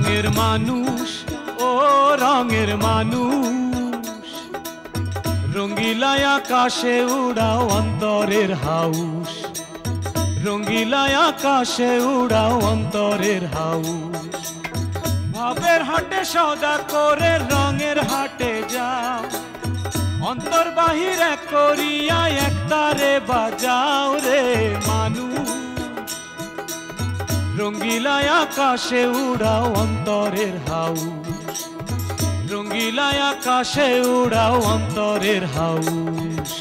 রঙের মানুষ ও রঙের মানুষ রঙ্গিলায় আকাশে উড়াও অন্তরের হাউস রঙ্গিলায় আকাশে উড়াও অন্তরের হাউস ভাবের হাটে সদা করে রঙের হাটে যাও অন্তর বাহির এক করিয়া একতারে বাজাও রে মানুষ রঙ্গিলায় আকাশে উড়াও অন্তরের হাউস রঙ্গিলায় আকাশে উড়াও অন্তরের হাউস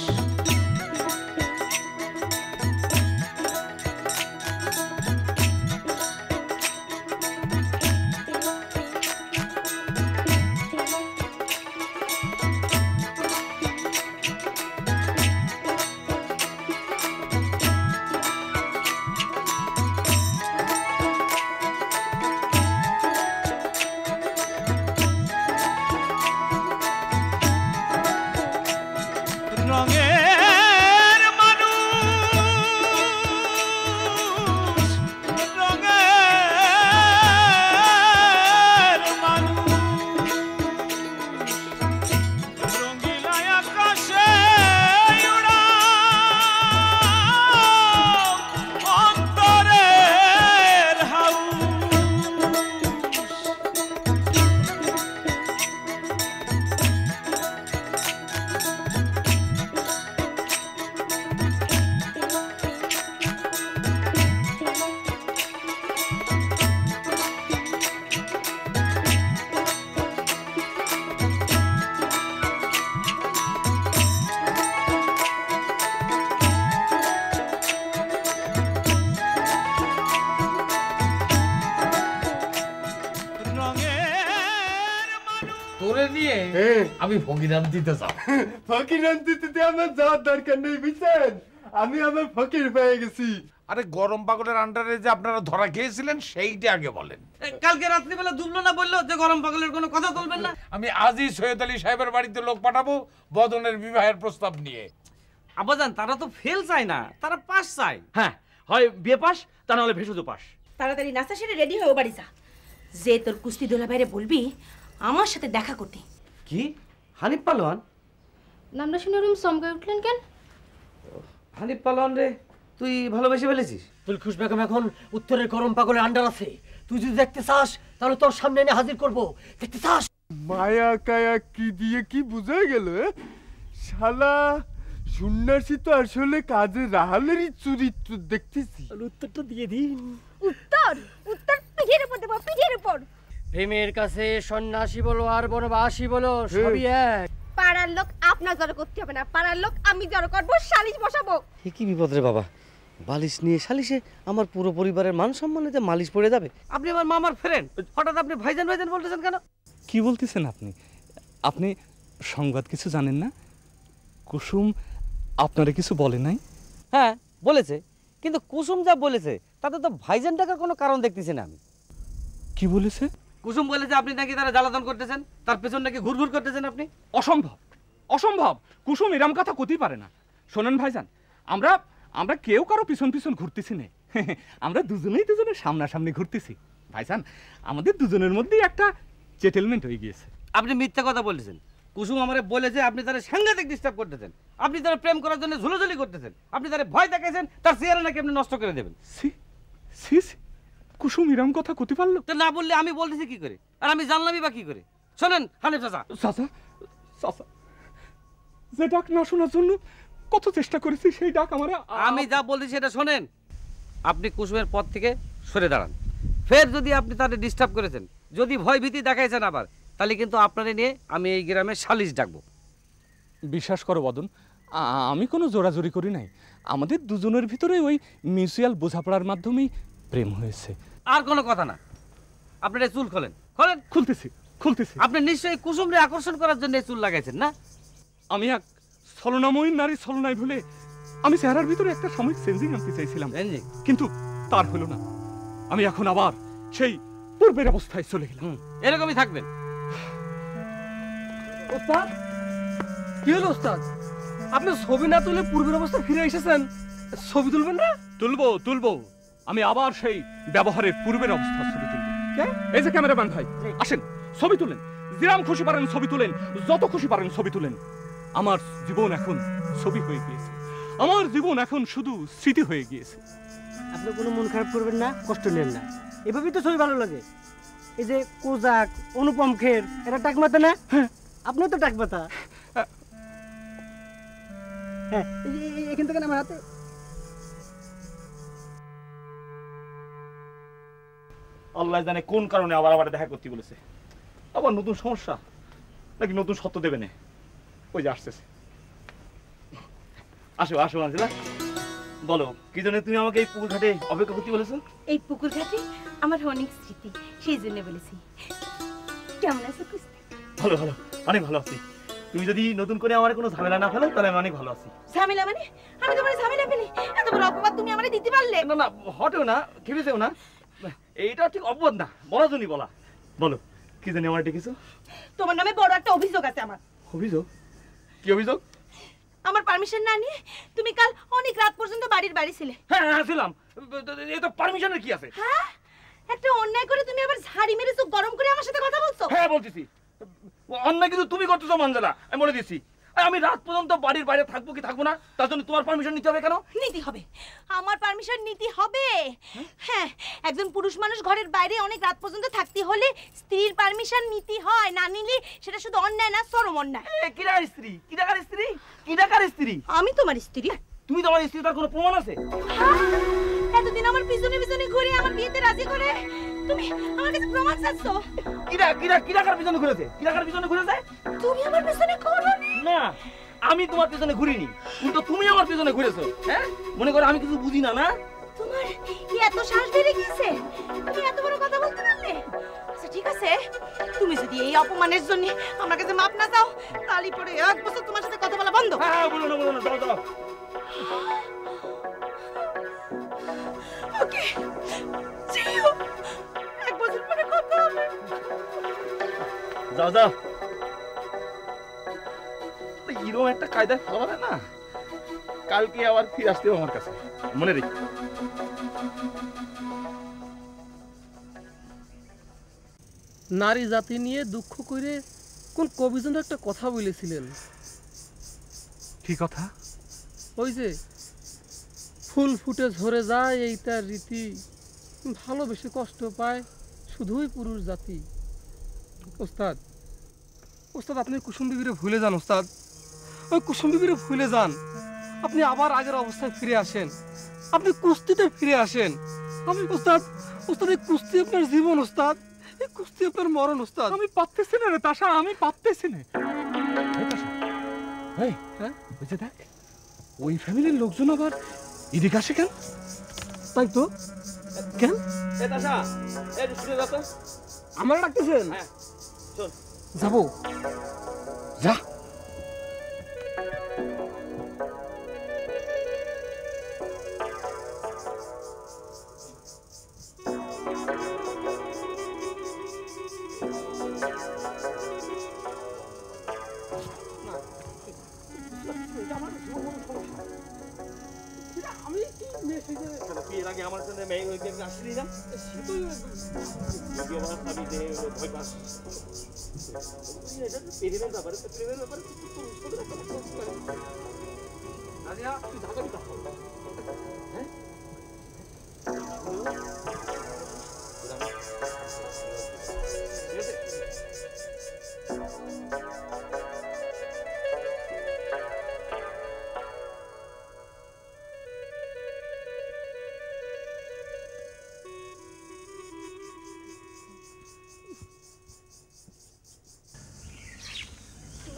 আমি ফকির আনতে চাই ফকির আনতে আমার যাওয়ার দরকার নেই বুঝছেন আমি আমার ফকির পেয়ে গেছি আরে গরম পাগলের আন্ডারে যে আপনারা ধরা খেয়েছিলেন সেইটা আগে বলেন কালকে রাত্রিবেলা দুবলো না বললো যে গরম পাগলের কোনো কথা বলবেন না আমি আজই সৈয়দ আলী সাহেবের বাড়িতে লোক পাঠাবো বদনের বিবাহের প্রস্তাব নিয়ে আব্বাজান তারা তো ফেল চায় না তারা পাস চায় হ্যাঁ হয় বিয়ে পাস তা না হলে ভেষজ পাস তাড়াতাড়ি নাস্তা সেরে রেডি হয়ে বাড়ি যা যে তোর কুস্তি দোলা বাইরে বলবি আমার সাথে দেখা করতে কি হানিফ পালোয়ান নামটা শুনে রুম চমকে উঠলেন কেন হানিফ পালোয়ান রে তুই ভালোবেসে ফেলেছিস তুলখুশ বেগম এখন উত্তরের গরম পাগলের আন্ডার আছে তুই যদি দেখতে চাস তাহলে তোর সামনে এনে হাজির করব দেখতে চাস মায়া কায়া কি দিয়ে কি বুঝা গেল শালা সন্ন্যাসী তো আসলে কাজে রাহালেরই চরিত্র দেখতেছি উত্তরটা দিয়ে দিন উত্তর উত্তর পিঠের উপর দেবো পিঠের উপর প্রেমের কাছে সন্ন্যাসী বলো আর বনবাসী বলো সবই এক পাড়ার লোক আপনার জড়ো করতে হবে না পাড়ার লোক আমি জড়ো করবো সালিশ বসাবো কি বিপদ রে বাবা বালিশ নিয়ে সালিশে আমার পুরো পরিবারের মান সম্মানেতে মালিশ পড়ে যাবে আপনি আমার মামার ফ্রেন্ড হঠাৎ আপনি ভাইজান ভাইজান বলতেছেন কেন কি বলতেছেন আপনি আপনি সংবাদ কিছু জানেন না কুসুম আপনারে কিছু বলে নাই হ্যাঁ বলেছে কিন্তু কুসুম যা বলেছে তাতে তো ভাইজান টাকার কোনো কারণ দেখতেছি না আমি কি বলেছে কুসুম বলেছে আপনি নাকি তারা জ্বালাতন করতেছেন তার পেছন নাকি ঘুরঘুর করতেছেন আপনি অসম্ভব অসম্ভব কুসুম এরম কথা কতেই পারে না শোনেন ভাইজান আমরা আমরা কেউ কারো পিছন পিছন ঘুরতেছি না আমরা দুজনেই দুজনের সামনাসামনি ঘুরতেছি ভাইজান আমাদের দুজনের মধ্যেই একটা সেটেলমেন্ট হয়ে গিয়েছে আপনি মিথ্যা কথা বলেছেন কুসুম আমারে বলেছে আপনি তারা সাংঘাতিক ডিস্টার্ব করতেছেন আপনি তারা প্রেম করার জন্য ঝুলোঝুলি করতেছেন আপনি তারা ভয় দেখাইছেন তার চেহারা নাকি আপনি নষ্ট করে দেবেন সি সি কুসুম এরম কথা কতে পারলো তো না বললে আমি বলতেছি কি করে আর আমি জানলামই বা কি করে শোনেন হানিফ চাচা চাচা চাচা যে ডাক না শোনার জন্য কত চেষ্টা করেছি সেই ডাক আমার আমি যা বলছি সেটা শোনেন আপনি কুসুমের পথ থেকে সরে দাঁড়ান ফের যদি আপনি তাদের ডিস্টার্ব করেছেন যদি ভয় ভীতি দেখাইছেন আবার তাহলে কিন্তু আপনারে নিয়ে আমি এই গ্রামে সালিশ ডাকবো বিশ্বাস করো বদন আমি কোনো জোরাজোরি করি নাই আমাদের দুজনের ভিতরে ওই মিউচুয়াল বোঝাপড়ার মাধ্যমেই প্রেম হয়েছে আর কোনো কথা না আপনারা চুল খোলেন খোলেন খুলতেছি খুলতেছি আপনি নিশ্চয়ই কুসুমরে আকর্ষণ করার জন্য চুল লাগাইছেন না আমি এক ছলনাময়ী নারী ছলনায় ভুলে আমি চেহারার ভিতরে একটা সাময়িক চেঞ্জিং আনতে চাইছিলাম কিন্তু তার হলো না আমি এখন আবার সেই পূর্বের অবস্থায় চলে গেলাম এরকমই থাকবেন ওস্তাদ কি হলো ওস্তাদ আপনি ছবি না তুলে পূর্বের অবস্থা ফিরে এসেছেন ছবি তুলবেন না তুলবো তুলবো আমি আবার সেই ব্যবহারের পূর্বের অবস্থা ছবি তুলবো এই যে ক্যামেরাম্যান ভাই, আসেন ছবি তুলেন, যেরাম খুশি পারেন ছবি তুলেন, যত খুশি পারেন ছবি তুলেন। আমার জীবন এখন ছবি হয়ে গিয়েছে, আমার জীবন এখন শুধু স্মৃতি হয়ে গিয়েছে। আপনি কোনো মন খারাপ করবেন না, কষ্ট নেন না, এভাবেই তো ছবি ভালো লাগে। এই যে কোজাক, অনুপম খের, এরা টাকমাতা না? হ্যাঁ, আপনিও তো টাকমাতা। হ্যাঁ, এখান থেকে আমার হাতে। আল্লাহ জানে কোন কারণে আবার আবার দেখা করতে বলেছে, আবার নতুন সমস্যা নাকি নতুন সত্য দেবে না। ওই যে আসতেছে। আসো আসো আঞ্জেলা, বলো কি জন্য তুমি আমাকে এই পুকুর ঘাটে অপেক্ষা করতে বলেছো? এই পুকুর ঘাটে আমার অনেক স্মৃতি, সেই জন্য বলেছি। কেমন আছো কুস্তি? ভালো ভালো, অনেক ভালো আছি। তুমি যদি নতুন করে আমার কোনো ঝামেলা না ফেলো তাহলে আমি অনেক ভালো আছি। ঝামেলা মানে? আমি তোমার ঝামেলা ফেলি? এত বড় অপবাদ তুমি আমারে দিতে পারলে? না না, হটেও না, খেপেছেও না, এইটা ঠিক অপবাদ না, বলার জন্যই বলা। বলো কি জানি আমার ডেকেছো? তোমার নামে বড় একটা অভিযোগ আছে আমার। অভিযোগ? কি অভিযোগ? আমার পারমিশন না নিয়ে তুমি কাল অনেক রাত পর্যন্ত বাড়ির বাইরে ছিলে। হ্যাঁ হ্যাঁ ছিলাম, এই তো পারমিশনের কি আছে? হ্যাঁ, একটা অন্যায় করে তুমি আবার ঝাড়ি মেরে চোখ গরম করে আমার সাথে কথা বলছো। হ্যাঁ বলতেছি, অন্যায় কিন্তু তুমি করতেছো মঞ্জেলা, আমি বলে দিচ্ছি। আমি রাত পর্যন্ত বাড়ির বাইরে থাকবো কি থাকবো না তার জন্য তোমার পারমিশন নিতে হবে কেন? নিতে হবে, আমার পারমিশন নিতে হবে। হ্যাঁ, একজন পুরুষ মানুষ ঘরের বাইরে অনেক রাত পর্যন্ত থাকতে হলে স্ত্রীর পারমিশন নিতে হয়, না নিলে সেটা শুধু অন্যায় না, চরম অন্যায়। কিরাকার স্ত্রী? কিরাকার স্ত্রী? কিরাকার স্ত্রী? আমি তোমার স্ত্রী। তুমি তোমার স্ত্রী, তার কোনো প্রমাণ আছে? এতদিন আমার পিছনে পিছনে ঘুরে আমার বিয়েতে রাজি করে তুমি আমার কাছে প্রমাণ চাচ্ছো? কিরাকার পিছনে ঘুরেছে? কিরাকার পিছনে ঘুরেছে? তুমি আমার পিছনে ঘুরোনি? না, আমি তোমার পিছনে ঘুরিনি, কিন্তু তুমি আমার পিছনে ঘুরেছো। হ্যাঁ, মনে করো আমি কিছু বুঝি না? না, তোমার এত সাহস বেড়ে গেছে, তুমি এত বড় কথা বলতে পারলে? আচ্ছা ঠিক আছে, তুমি যদি এই অপমানের জন্য আমার কাছে মাপ না চাও তাহলে পরে এক বছর তোমার সাথে কথা বলা বন্ধ। হ্যাঁ বলো না, বলো না, যাও যাও। ওকে, যেও, এক বছর পরে কথা হবে। যাও যাও। এরকম একটা কায়দায় ফেলাবে না, কালকে আবার ফিরে আসতে হবে আমার কাছে, মনে রেখে। নারী জাতি নিয়ে দুঃখ করে কোন কবি যেন একটা কথা বলেছিলেন। কি কথা? ওই যে ফুল ফুটে ঝরে যায় এই তার রীতি, ভালোবেসে কষ্ট পায় শুধুই পুরুষ জাতি। ওস্তাদ, ওস্তাদ আপনি কুসুম বিবিরে ভুলে যান ওস্তাদ, ওই কুসুম বিবিরে ভুলে যান। আপনি আবার আগের অবস্থায় ফিরে আসেন, আপনি কুস্তিতে ফিরে আসেন। আমি ওস্তাদ, ওস্তাদ এই কুস্তি আপনার জীবন ওস্তাদ, এই কুস্তি আপনার মরণ ওস্তাদ। আমি পারতেছি না রে তাশা, আমি পারতেছি না। এই, হ্যাঁ ওই যে দেখ, ওই ফ্যামিলির লোকজন আবার এদিকে আসে কেন? তাই তো, কেন? এ তাশা, এই যে শুনে যাও তো। আমার ডাকতেছেন? হ্যাঁ, চল যাবো। যা। বিয়ের আগে আমার সাথে মেয়ে আসলি না, ভয় পাস। প্রেমের ব্যাপারে তুই ঢাকা দিতে হবে। হ্যাঁ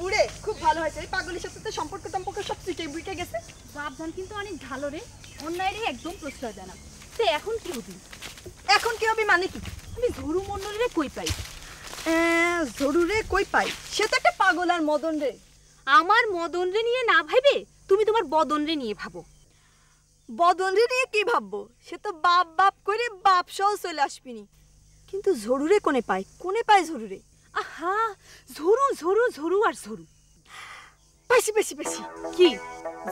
বুড়ে খুব ভালো হয়েছে, এই পাগলের সাথে তো সম্পর্ক সব বুঝে গেছে। বাপজান কিন্তু অনেক ভালো রে, অন্যায়েরই একদম প্রশ্রয় দেয় না। সে এখন কি হবি? এখন কি হবে মানে কি? আমি ঝরু মন্ডলে কই পাই? জরুরে কই পাই? সে তো একটা পাগল আর মদন রে। আমার মদন রে নিয়ে না ভাইবে তুমি তোমার বদন রে নিয়ে ভাবো। বদন রে নিয়ে কি ভাববো? সে তো বাপ বাপ করে বাপ সহ চলে আসবিনি। কিন্তু জরুরে কোনে পায় জরুরে? আহা, ঝরু ঝরু ঝরু আর ঝরু। পাইছি কি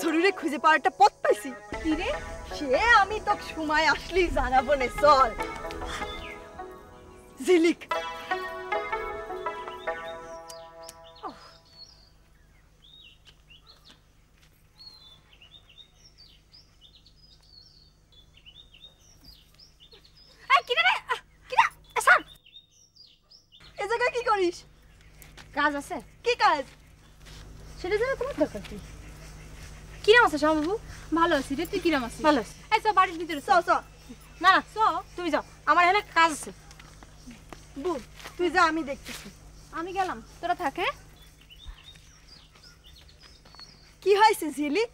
জরুরে খুঁজে পাওয়ার একটা পথ পাইছি। কি রে? সে আমি তো সময় আসলেই জানাবো নে, চল। ঝিলিক এ জায়গায় কি করিস? কাজ আছে। কি কাজ? সেটা জানা তোমার দরকার কি? কিরাম আছে শ্যামবাবু? ভালো আছি রে, তুই কিরাম আছিস? ভালো আছি। এই চল বাড়ির ভিতরে চল চল। না না চল, তুমি যাও, আমার এখানে কাজ আছে। বুঝ তুই যা, আমি দেখতেছি। আমি গেলাম, তোরা থাকে। কি হয়েছে ঝিলিক?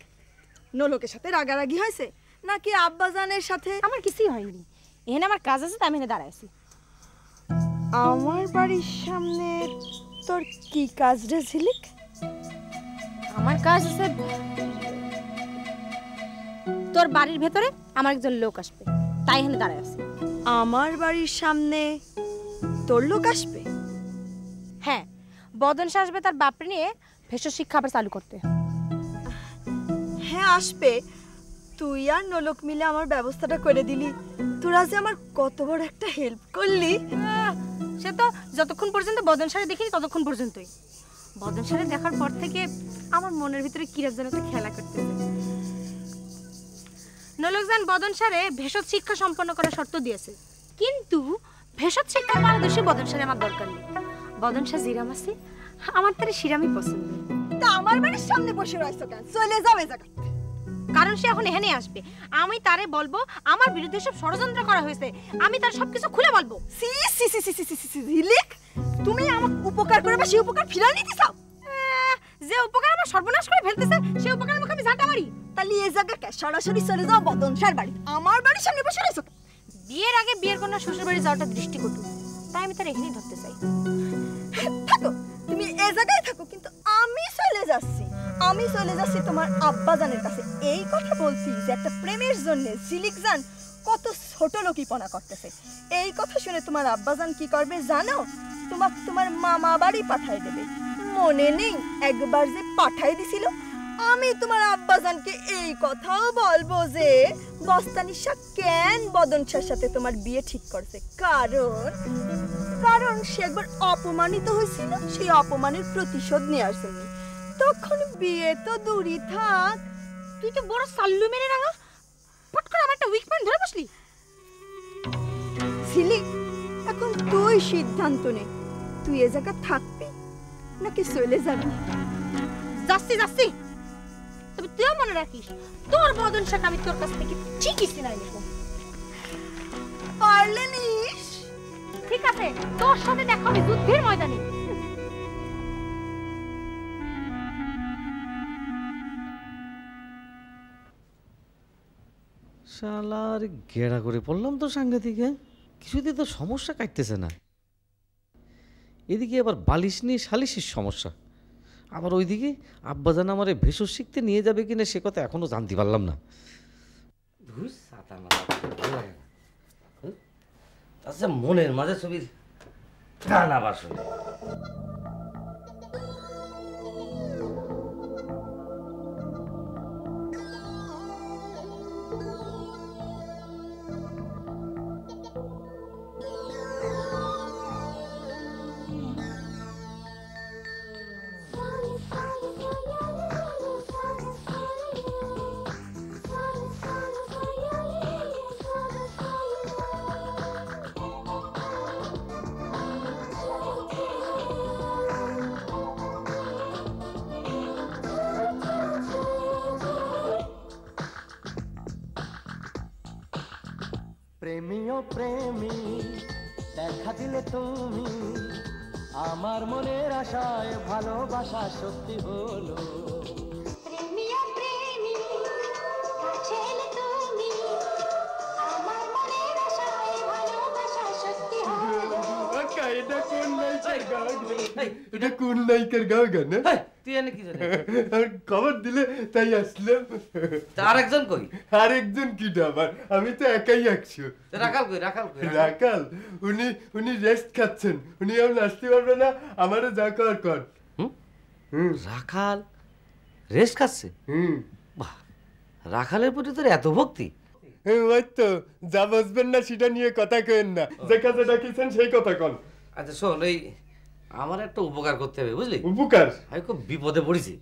নোলকের সাথে রাগারাগি হয়েছে নাকি আব্বাজানের সাথে? আমার কিছুই হয়নি, এখানে আমার কাজ আছে, তাই আমি এখানে দাঁড়ায় আছি। আমার বাড়ির সামনে তোর কি কাজ রে ঝিলিক? আমার কাজ আছে, তোর বাড়ির ভেতরে আমার একজন লোক আসবে, তাই এখানে দাঁড়ায় আছি। আমার বাড়ির সামনে তোর লোক আসবে? হ্যাঁ, বদন সে আসবে তার বাপরে নিয়ে ভেষজ শিক্ষা আবার চালু করতে। হ্যাঁ আসবে। তুই আর নোলক মিলে আমার ব্যবস্থাটা করে দিলি। তোরা যে আমার কত বড় একটা হেল্প করলি। সে তো যতক্ষণ পর্যন্ত বদন সারে দেখিনি ততক্ষণ পর্যন্তই। বদন সারে দেখার পর থেকে আমার মনের ভিতরে কিরকম যেন একটা খেলা করতেছে। নোলকজান বদন সারে ভেষজ শিক্ষা সম্পন্ন করার শর্ত দিয়েছে, কিন্তু ভেষজ শিক্ষা পারদর্শী বদন সারে আমার দরকার নেই। বদন সার জিরাম আছে, আমার তার শিরামই পছন্দ। তা আমার বাড়ির সামনে বসে রইছো কেন? চলে যাও এ জায়গা। কারণ সে এখন এখানে আসবে, আমি তারে বলবো আমার বিরুদ্ধে সব ষড়যন্ত্র করা হয়েছে, আমি তার সবকিছু খুলে বলবো। সি সি সি সি সি সি ঝিলিক, তুমি আমার উপকার করে বা সেই উপকার ফিরিয়ে নিতে চাও? যে উপকার আমার সর্বনাশ করে ফেলতেছে সে উপকারের মুখে আমি ঝাঁটা মারি? তাহলে এই জায়গাকে সরাসরি চলে যাও বদন সার বাড়ি। আমার বাড়ির সামনে বসে রইছো। বিয়ের আগে বিয়ের কন্যা শ্বশুর বাড়ি যাওয়াটা দৃষ্টিকটু, তাই আমি তার এখানেই ধরতে চাই। থাকো, তুমি এই জায়গায় থাকো, কিন্তু আমি চলে যাচ্ছি। আমি চলে যাচ্ছি তোমার আব্বাজানের কাছে। এই কথা বলছি যে একটা প্রেমের জন্য ঝিলিকজান কত ছোট লোকিপনা করতেছে। এই কথা শুনে তোমার আব্বাজান কি করবে জানো? তোমাকে তোমার মামা বাড়ি পাঠায় দেবে। মনে নেই একবার যে পাঠাই দিছিল? আমি তোমার আব্বাজানকে এই কথাও বলবো যে বস্তানিশা কেন বদনশার সাথে তোমার বিয়ে ঠিক করছে, কারণ সে একবার অপমানিত হয়েছিল, সেই অপমানের প্রতিশোধ নেওয়ার জন্য। তখন বিয়ে তো দূরই থাক। তুই তো বড় সাল্লু মেরে রাঙা, পট করে আমার একটা উইক পয়েন্ট ধরে বসলি। ঝিলিক, এখন তুই সিদ্ধান্ত নে, তুই এ জায়গা থাকবি নাকি চলে যাবি? যাচ্ছি যাচ্ছি, তবে তুইও মনে রাখিস তোর বদন শাক আমি তোর কাছ থেকে ঠিকই চিনাই নেব। পারলে নিস। ঠিক আছে, তোর সাথে দেখা হবে যুদ্ধের ময়দানে। শালার গেড়া করে পড়লাম তো সাংঘাতিক। কিছুতেই তো সমস্যা কাটতেছে না। এদিকে আবার বালিশ নিয়ে সালিশির সমস্যা, আবার ওইদিকে আব্বাজান আমার ভেষজ শিখতে নিয়ে যাবে কিনা সে কথা এখনো জানতে পারলাম না। আচ্ছা, মনের মাঝে ছবির গান আবার শুনে প্রেমীয় প্রেমী দেখা দিলে তুমি, আমার মনের আশায় ভালোবাসা সত্যি হলো। প্রেমীয় প্রেমী কাছে এলে তুমি, আমার মনের আশায় ভালোবাসা সত্যি হলো। এটা কোন নায়িকার গান? এটা কোন নায়িকার গান? তুই এনে কি জানিস? খবর দিলে তাই আসলাম। আরেকজন কই? আরেকজন কিটা আবার? আমি তো একাই একশো। রাখাল কই? রাখাল কই? রাখাল উনি রেস্ট খাচ্ছেন, উনি আর আসতে পারবে না। আমারও যা কর কর। রাখাল রেস্ট খাচ্ছে? বাহ, রাখালের প্রতি তোর এত ভক্তি? ওই তো যা বুঝবেন না সেটা নিয়ে কথা কেন না, যে কাজে ডাকিছেন সেই কথা কন। আচ্ছা শোন, এই আমার একটা উপকার করতে হবে বুঝলি? উপকার? আমি খুব বিপদে পড়েছি।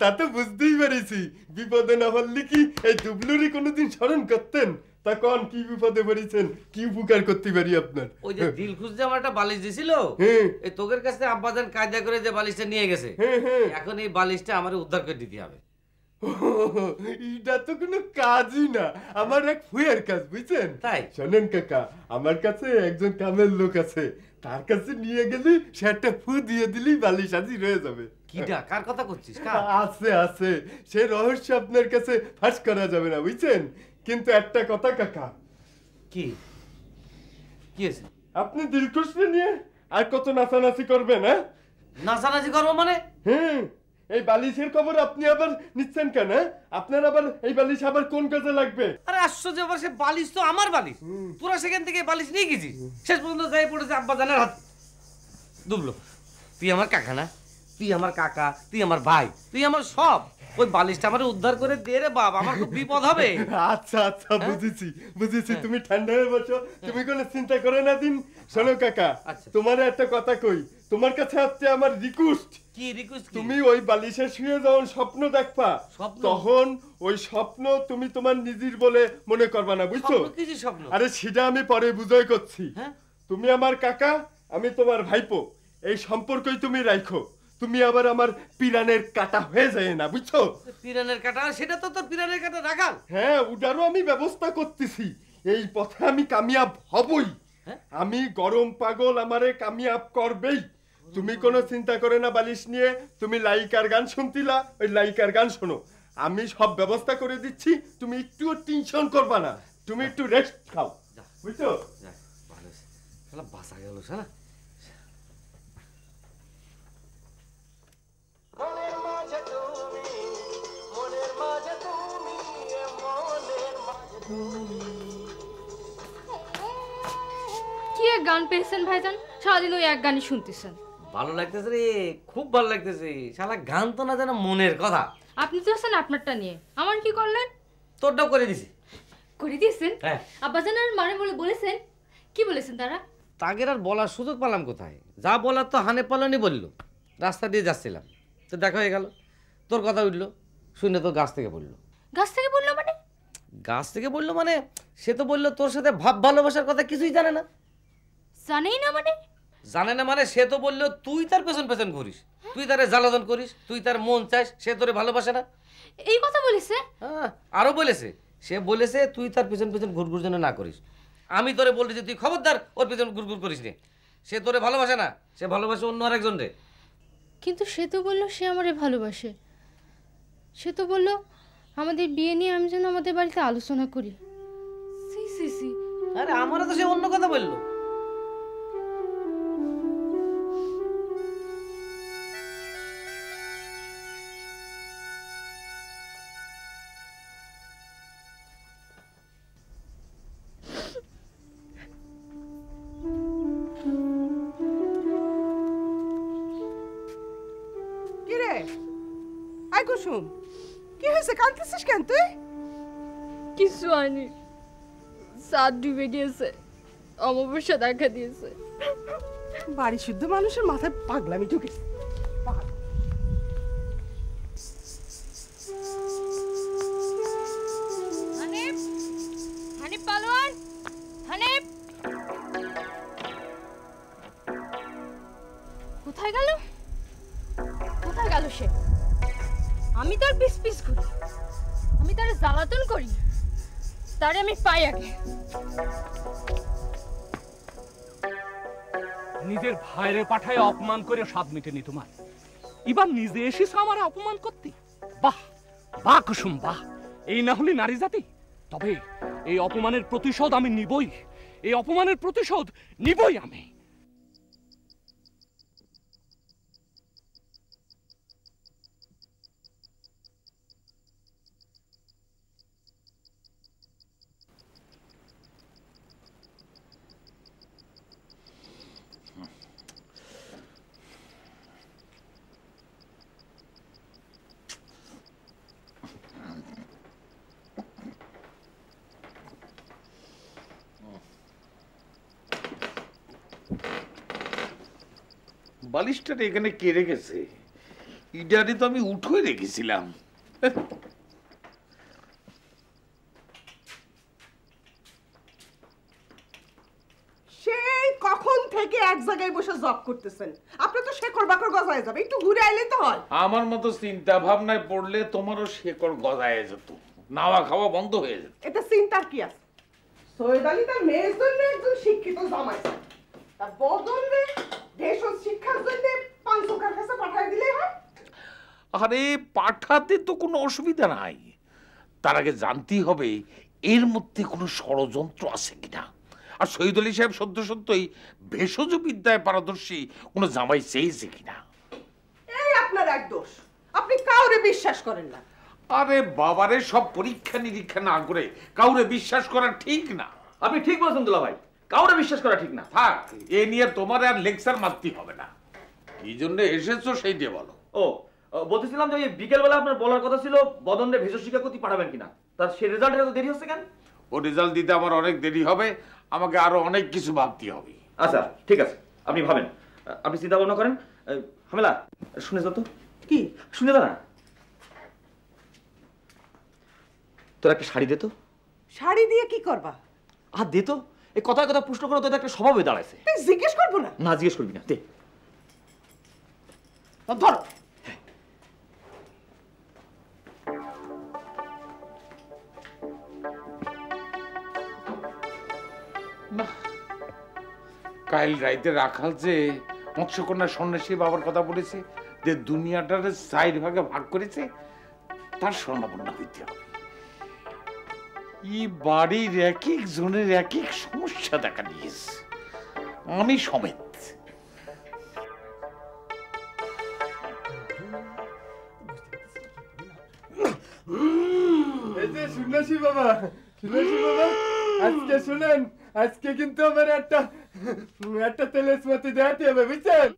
তা তো বুঝতেই পারিছি, বিপদে না পারলে কি এই দুবলুরি কোনোদিন স্মরণ করতেন? তা কন কি বিপদে পড়েছেন, কি উপকার করতে পারি আপনার? ওই যে দিলখুশ যে আমার একটা বালিশ দিছিল, এই তোকের কাছে আব্বাজান কায়দা করে যে বালিশটা নিয়ে গেছে, এখন এই বালিশটা আমার উদ্ধার করে দিতে হবে। এটা তো কোনো কাজই না, আমার এক ফুয়ের কাজ, বুঝছেন? তাই শোনেন কাকা, আমার কাছে একজন কামের লোক আছে, তার কাছে নিয়ে গেলে সে একটা ফু দিয়ে দিলেই বালিশ হাজির হয়ে যাবে। কিডা, কার কথা করছিস? আছে আছে, সে রহস্য আপনার কাছে ফাঁস করা যাবে না, বুঝছেন? কিন্তু একটা কথা কাকা। কি কি আছে? আপনি দিলখুশকে নিয়ে আর কত নাচানাচি করবেন? হ্যাঁ, নাচানাচি করবো মানে? এই বালিশের খবর আপনি আবার নিচ্ছেন কেন? আপনার আবার এই বালিশ আবার কোন কাজে লাগবে? আরে আশ্চর্য, আবার সে বালিশ তো আমার বালিশ, তোরা সেখান থেকে বালিশ নিয়ে গেছিস, শেষ পর্যন্ত যাই পড়েছে আব্বাজানের হাত। দুবলো, তুই আমার কাকা না? তুই আমার কাকা, তুই আমার ভাই, তুই আমার সব। ওই বালিশটা আমার উদ্ধার করে দে রে বাবা, আমার খুব বিপদ হবে। আচ্ছা আচ্ছা, বুঝেছি বুঝেছি, তুমি ঠান্ডা হয়ে বসো, তুমি কোনো চিন্তা করে না দিন। শোনো কাকা, তোমার একটা কথা কই, তোমার কাছে হচ্ছে আমার রিকোয়েস্ট। কি রিকোয়েস্ট? তুমি ওই বালিশে শুয়ে যখন স্বপ্ন দেখবা, তখন ওই স্বপ্ন তুমি তোমার নিজের বলে মনে করবা না, বুঝছো? আরে সেটা আমি পরে বুঝাই করছি। তুমি আমার কাকা, আমি তোমার ভাইপো, এই সম্পর্কই তুমি রাখো। তুমি আবার আমার পিরানের কাটা হয়ে যায় না, বুঝছো? পিরানের কাটা? সেটা তো তোর পিরানের কাটা রাখাল। হ্যাঁ, ওটারও আমি ব্যবস্থা করতেছি, এই পথে আমি কামিয়াব হবই। আমি গরম পাগল, আমারে কামিয়াব করবেই। তুমি কোনো চিন্তা করে না বালিশ নিয়ে, তুমি লাইকার গান শুনতিলা, ওই লাইকার গান শোনো, আমি সব ব্যবস্থা করে দিচ্ছি, তুমি একটুও টেনশন করবা না, তুমি একটু রেস্ট খাও, বুঝছো? বাঁচা গেল সালা। কি এক গান পেয়েছেন ভাইজান, সারাদিন ওই এক গানই শুনতেছেন? ভালো লাগতেছে রে, খুব ভালো লাগতেছে। শালা গান তো না, যেন মনের কথা। আপনি তো আছেন আপনারটা নিয়ে, আমার কি করলেন? তোরটাও করে দিছি। করে দিয়েছেন? হ্যাঁ। আব্বাজান আর মানে বলে বলেছেন? কি বলেছেন তারা? তাগের আর বলার সুযোগ পেলাম কোথায়? যা বলার তো হানে পালনই বললো। রাস্তা দিয়ে যাচ্ছিলাম, তো দেখা হয়ে গেল, তোর কথা উঠলো, শুনে তো গাছ থেকে বললো। গাছ থেকে বললো মানে? গাছ থেকে বললো মানে সে তো বললো তোর সাথে ভাব ভালোবাসার কথা কিছুই জানে না। জানেই না মানে? জানে না মানে সে তো বললো তুই তার পেছন পেছন ঘুরিস, তুই তারে জ্বালাতন করিস, তুই তার মন চাস, সে তোরে ভালোবাসে না। এই কথা বলেছে? হ্যাঁ, আরো বলেছে, সে বলেছে তুই তার পেছন পেছন ঘুরঘুর যেন না করিস। আমি তোরে বলছি তুই খবরদার ওর পেছন ঘুরঘুর করিস রে, সে তোরে ভালোবাসে না, সে ভালোবাসে অন্য আরেকজন রে। কিন্তু সে তো বললো সে আমারে ভালোবাসে, সে তো বললো আমাদের বিয়ে নিয়ে আমি যেন আমাদের বাড়িতে আলোচনা করি। সি সি সি, আরে আমারও তো সে অন্য কথা বললো। কুসুম, কি হয়েছে? কাঁদতেছিস কেন তুই? কিছু হয়নি, চাঁদ ডুবে গিয়েছে, অমাবস্যা দেখা দিয়েছে। বাড়ি শুদ্ধ মানুষের মাথায় পাগলামি ঢুকেছে। হানিফ, হানিফ পালোয়ান, হানিফ কোথায় গেল? কোথায় গেল সে? আমি তার পিস পিস করি, আমি তার জ্বালাতন করি, তারে আমি পাই আগে। নিজের ভাইরে পাঠায় অপমান করে স্বাদ মিটেনি তোমার, এবার নিজে এসেছো আমার অপমান করতে। বাহ বাহ কুসুম বাহ, এই না হলে নারী জাতি। তবে এই অপমানের প্রতিশোধ আমি নিবই, এই অপমানের প্রতিশোধ নিবই আমি। বালিশটা এখানে কে রেখেছে? ইডারে তো আমি উঠোয় রেখেছিলাম। সেই কখন থেকে এক জায়গায় বসে জব করতেছেন? আপনি তো শেকড় বাকড় গজায় যাবে, একটু ঘুরে আইলে তো হয়। আমার মতো চিন্তা ভাবনায় পড়লে তোমারও শেকড় গজায় যেত, নাওয়া খাওয়া বন্ধ হয়ে যেত। এটা চিন্তার কি আছে? সৈয়দ আলী তার মেয়ের জন্য একজন শিক্ষিত জামাই চায়, তার বদলে ভেষজ শিক্ষার জন্য পাঁচশোকার কাছে পাঠাই দিলে হয়। আরে পাঠাতে তো কোনো অসুবিধা নাই, তার আগে জানতেই হবে এর মধ্যে কোনো ষড়যন্ত্র আছে কিনা। আর শহীদ আলী সাহেব সত্য সত্যই ভেষজ বিদ্যায় পারদর্শী কোনো জামাই চেয়েছে কিনা। এই আপনার এক দোষ, আপনি কাউরে বিশ্বাস করেন না। আরে বাবারে, সব পরীক্ষা নিরীক্ষা না করে কাউরে বিশ্বাস করা ঠিক না। আপনি ঠিক বলেছেন দুলা ভাই, কাউরে বিশ্বাস করা ঠিক না। থাক, এ নিয়ে তোমার আর লেকচার মারতে হবে না। এই জন্য এসেছো সেইটা বলো। বলতেছিলাম যে বিকেলবেলা আপনার বলার কথা ছিল বদনরে ভেষজ শিক্ষা করতে পাঠাবেন কিনা, তার সে রেজাল্ট এত দেরি হচ্ছে কেন? ও রেজাল্ট দিতে আমার অনেক দেরি হবে, আমাকে আরো অনেক কিছু ভাবতে হবে। আচ্ছা ঠিক আছে, আপনি ভাবেন, আপনি চিন্তা ভাবনা করেন। হামেলা শুনে যা তো। কি শুনে যা না, তোর একটা শাড়ি দে তো। শাড়ি দিয়ে কি করবা? আর দে তো, এই কথায় কথা প্রশ্ন করা তো একটা স্বভাব হয়ে দাঁড়াইছে। জিজ্ঞেস করবো না? না জিজ্ঞেস করবি না, দে। ধরো। কাল রাইতে রাখাল যে মৎস্যকন্যা সন্ন্যাসী বাবার কথা বলেছে, যে দুনিয়াটার 4 ভাগে ভাগ করেছে, তার স্বর্ণাপন্ন হইতে হবে। এই বাড়ির এক এক জনের এক এক সমস্যা দেখা দিয়েছে, আমি সমেত। এই যে সন্ন্যাসী বাবা, সন্ন্যাসী বাবা, আজকে শুনেন, আজকে কিন্তু আমার একটা তেলেসমাতি দেখাতে হবে, বুঝছেন?